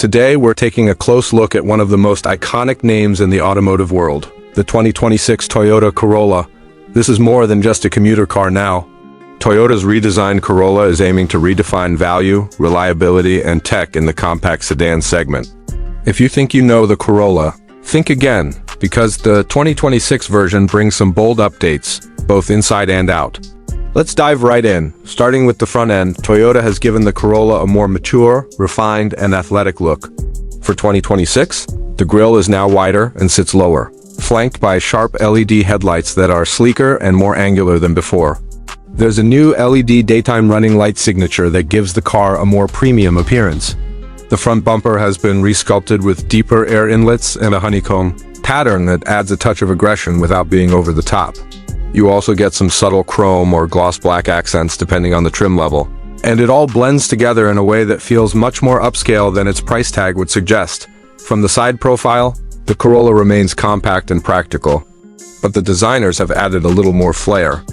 Today, we're taking a close look at one of the most iconic names in the automotive world, the 2026 Toyota Corolla. This is more than just a commuter car now. Toyota's redesigned Corolla is aiming to redefine value, reliability, and tech in the compact sedan segment. If you think you know the Corolla, think again, because the 2026 version brings some bold updates, both inside and out. Let's dive right in. Starting with the front end, Toyota has given the Corolla a more mature, refined, and athletic look. For 2026, the grille is now wider and sits lower, flanked by sharp LED headlights that are sleeker and more angular than before. There's a new LED daytime running light signature that gives the car a more premium appearance. The front bumper has been resculpted with deeper air inlets and a honeycomb pattern that adds a touch of aggression without being over the top. You also get some subtle chrome or gloss black accents depending on the trim level. And it all blends together in a way that feels much more upscale than its price tag would suggest. From the side profile, the Corolla remains compact and practical, but the designers have added a little more flair.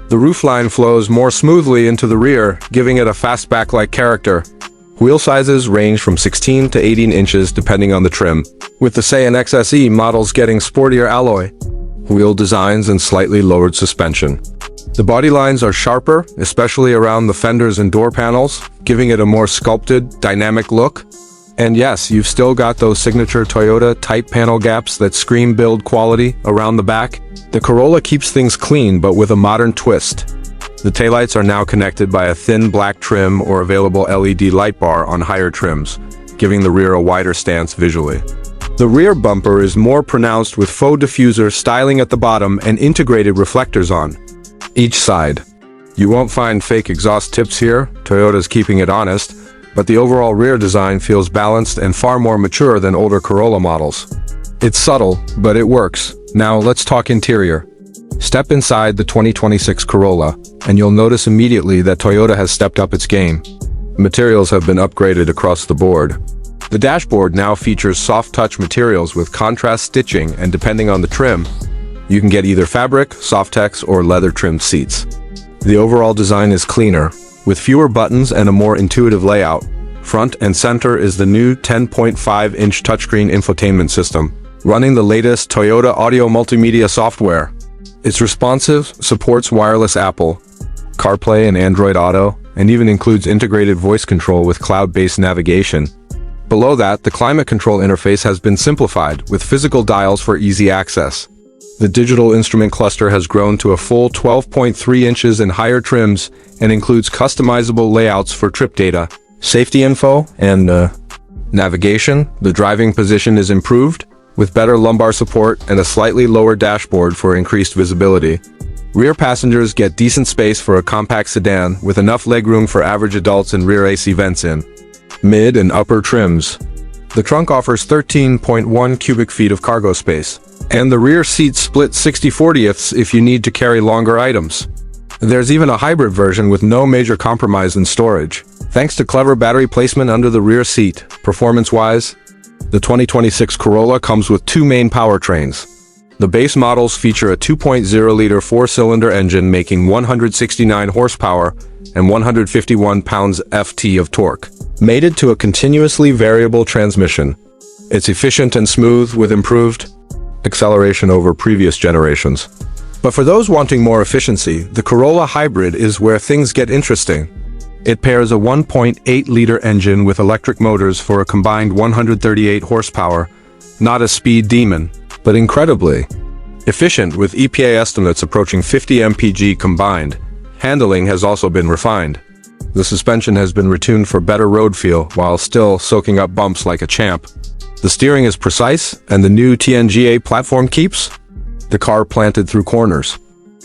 The roofline flows more smoothly into the rear, giving it a fastback-like character. Wheel sizes range from 16 to 18 inches depending on the trim, with the Say and XSE models getting sportier alloy wheel designs and slightly lowered suspension. The body lines are sharper, especially around the fenders and door panels, giving it a more sculpted, dynamic look. And yes, you've still got those signature Toyota tight panel gaps that scream build quality around the back. The Corolla keeps things clean but with a modern twist. The taillights are now connected by a thin black trim or available LED light bar on higher trims, giving the rear a wider stance visually. The rear bumper is more pronounced with faux diffuser styling at the bottom and integrated reflectors on each side. You won't find fake exhaust tips here, Toyota's keeping it honest, but the overall rear design feels balanced and far more mature than older Corolla models. It's subtle, but it works. Now let's talk interior. Step inside the 2026 Corolla, and you'll notice immediately that Toyota has stepped up its game. Materials have been upgraded across the board. The dashboard now features soft-touch materials with contrast stitching, and depending on the trim, you can get either fabric, Softex, or leather-trimmed seats. The overall design is cleaner, with fewer buttons and a more intuitive layout. Front and center is the new 10.5-inch touchscreen infotainment system, running the latest Toyota audio multimedia software. It's responsive, supports wireless Apple CarPlay and Android Auto, and even includes integrated voice control with cloud-based navigation. Below that, the climate control interface has been simplified, with physical dials for easy access. The digital instrument cluster has grown to a full 12.3 inches in higher trims and includes customizable layouts for trip data, safety info, and navigation. The driving position is improved, with better lumbar support and a slightly lower dashboard for increased visibility. Rear passengers get decent space for a compact sedan, with enough legroom for average adults and rear AC vents in mid and upper trims. The trunk offers 13.1 cubic feet of cargo space, and the rear seats split 60/40ths if you need to carry longer items. There's even a hybrid version with no major compromise in storage, thanks to clever battery placement under the rear seat. Performance-wise, the 2026 Corolla comes with two main powertrains. The base models feature a 2.0-liter four-cylinder engine making 169 horsepower and 151 pounds-ft of torque, mated to a continuously variable transmission. It's efficient and smooth with improved acceleration over previous generations. But for those wanting more efficiency, the Corolla Hybrid is where things get interesting. It pairs a 1.8-liter engine with electric motors for a combined 138 horsepower, not a speed demon, but incredibly efficient with EPA estimates approaching 50 mpg combined. Handling has also been refined. The suspension has been retuned for better road feel while still soaking up bumps like a champ. The steering is precise, and the new TNGA platform keeps the car planted through corners.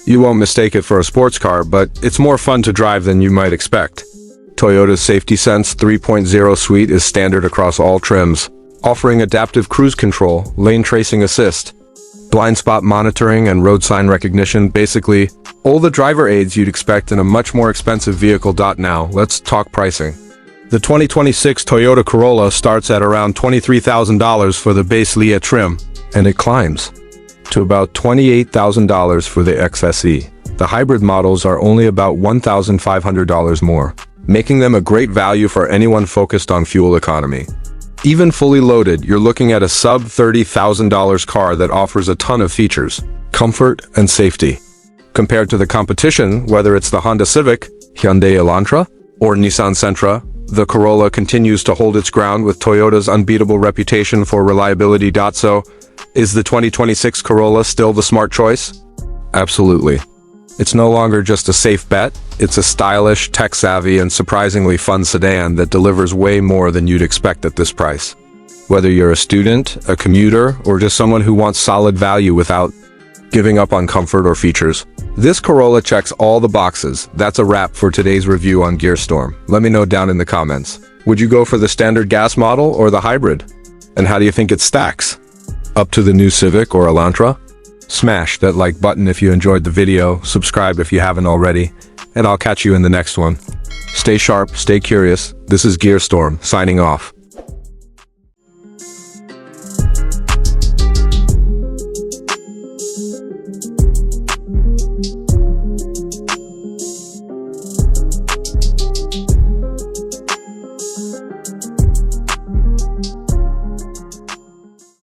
You won't mistake it for a sports car, but it's more fun to drive than you might expect. Toyota's Safety Sense 3.0 suite is standard across all trims, offering adaptive cruise control, lane tracing assist, blind spot monitoring, and road sign recognition. Basically, all the driver aids you'd expect in a much more expensive vehicle. Now, let's talk pricing. The 2026 Toyota Corolla starts at around $23,000 for the base Leah trim, and it climbs to about $28,000 for the XSE. The hybrid models are only about $1,500 more, making them a great value for anyone focused on fuel economy. Even fully loaded, you're looking at a sub $30,000 car that offers a ton of features, comfort, and safety. Compared to the competition, whether it's the Honda Civic, Hyundai Elantra, or Nissan Sentra, the Corolla continues to hold its ground with Toyota's unbeatable reputation for reliability. So, is the 2026 Corolla still the smart choice? Absolutely. It's no longer just a safe bet, it's a stylish, tech-savvy, and surprisingly fun sedan that delivers way more than you'd expect at this price. Whether you're a student, a commuter, or just someone who wants solid value without giving up on comfort or features, this Corolla checks all the boxes. That's a wrap for today's review on Gearstorm. Let me know down in the comments. Would you go for the standard gas model or the hybrid? And how do you think it stacks up to the new Civic or Elantra? Smash that like button if you enjoyed the video, subscribe if you haven't already, and I'll catch you in the next one. Stay sharp, stay curious. This is Gearstorm, signing off.